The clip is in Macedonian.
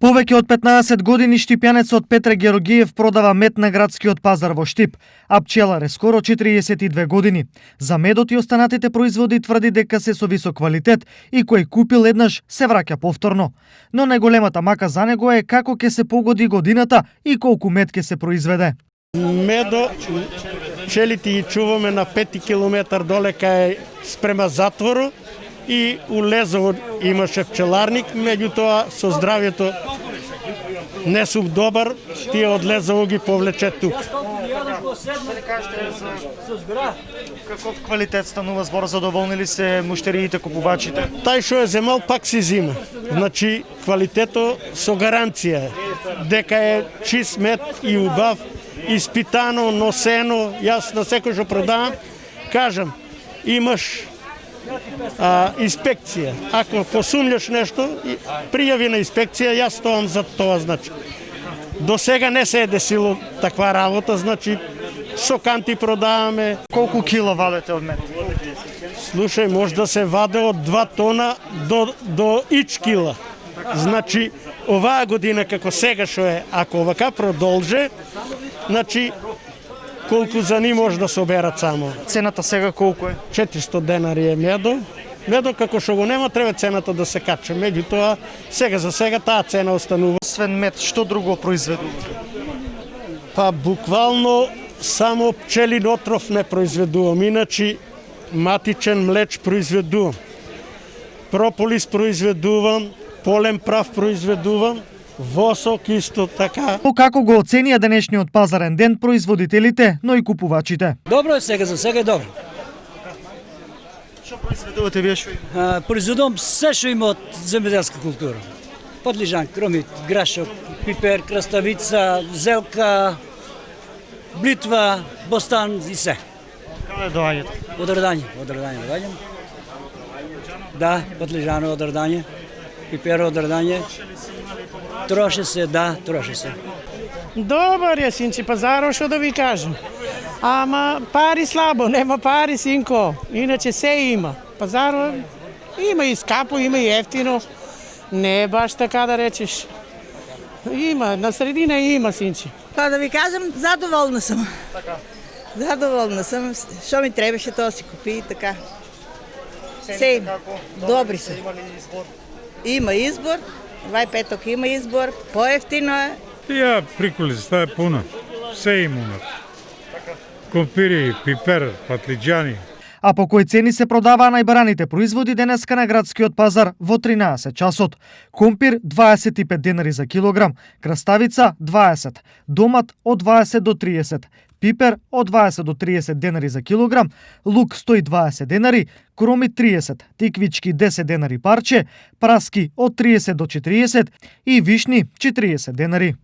Повеќе од 15 години штипјанецот Петре Георгиев продава мед на градскиот пазар во Штип, а пчелар е скоро 42 години. За медот и останатите производи тврди дека се со висок квалитет и кој купил еднаш се враќа повторно. Но најголемата мака за него е како ќе се погоди годината и колку мед ќе се произведе. Медо пчелите ги чуваме на 5 километар доле кај спрема затвору и у Лезово имаше пчеларник, меѓутоа со здравјето не сум добар, тие од Лезово ги повлече тук. Каков квалитет станува збор, задоволни ли се муштериите, купувачите? Тај што е земал пак си зима. Значи квалитето со гаранција дека е чист мед и убав, испитано, носено. Јас на секој што продавам кажам, имаш инспекција. Ако посумњаш нешто, пријави на инспекција, јас стоам за тоа, значи. До сега не се е десило таква работа, значи со канти продаваме. Колку кила вадете од мед? Слушај, може да се ваде од 2 тона до ич кила. Значи, оваа година како сега што е, ако вака продолже, значи колку за ни може да соберат само. Цената сега колку е? 400 денари е медо. Медо како што го нема, треба цената да се каче. Меѓутоа, сега за сега таа цена останува. Освен мед, што друго произведувате? Па буквално само пчелин отров не произведувам, иначе матичен млеч произведувам. Прополис произведувам, полен прав произведувам, восок исто така. Но како го оценија денешниот пазарен ден производителите, но и купувачите? Добро е сега, за сега е добро. Што произведувате вие што? Произведувам се што има од земјоделска култура. Подлижан, кромит, грашок, пипер, краставица, зелка, блитва, бостан и се. Каде доаѓате? Од Ордање доаѓам. Да, подлижано од Ордање, пипер од Ордање. Троше се, да, троше се. Добар е, синче, пазарот, што да ви кажам. Ама пари слабо, нема пари, синко. Иначе се има. Пазарот има и скапо, има и ефтино. Не е баш така да речеш. Има, на средина има, синче. Па да ви кажам, задоволна сум. Така. Задоволна сум. Што ми требаше, тоа си купи и така. Се има. Добри се. Има ли избор? Има избор. Вај петок има избор. Поевтино е. Тија приколиста е пуна. Се имаме. Компири, пипер, патлиџани. А по кои цени се продаваа најбараните производи денеска на градскиот пазар во 13 часот? Компир 25 денари за килограм, краставица 20, домат од 20 до 30, пипер од 20 до 30 денари за килограм, лук 120 денари, кроми 30, тиквички 10 денари парче, праски од 30 до 40 и вишни 40 денари.